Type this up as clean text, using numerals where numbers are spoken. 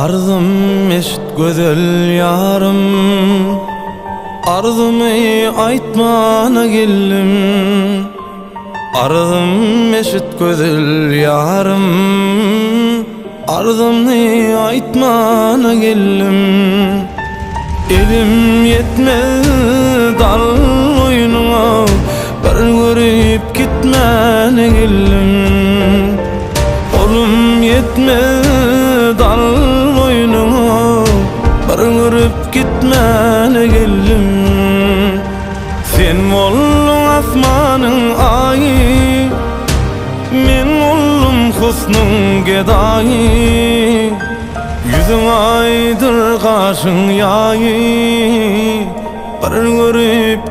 Arzum eşit gözel yarım, arzumy aýtmana geldim. Arzum eşit gözel yarım, arzumy aýtmana geldim. Elim yetmez dal oýnuna, bir görüp gitmene geldim. Olum yetmez dal oýnuna, bir görüp gitmene geldim. Sen boldun asmanyň aýy, men boldum husnuň gedaýy. Yüzüň aýdyr gaşyň ýaýy, bir görüp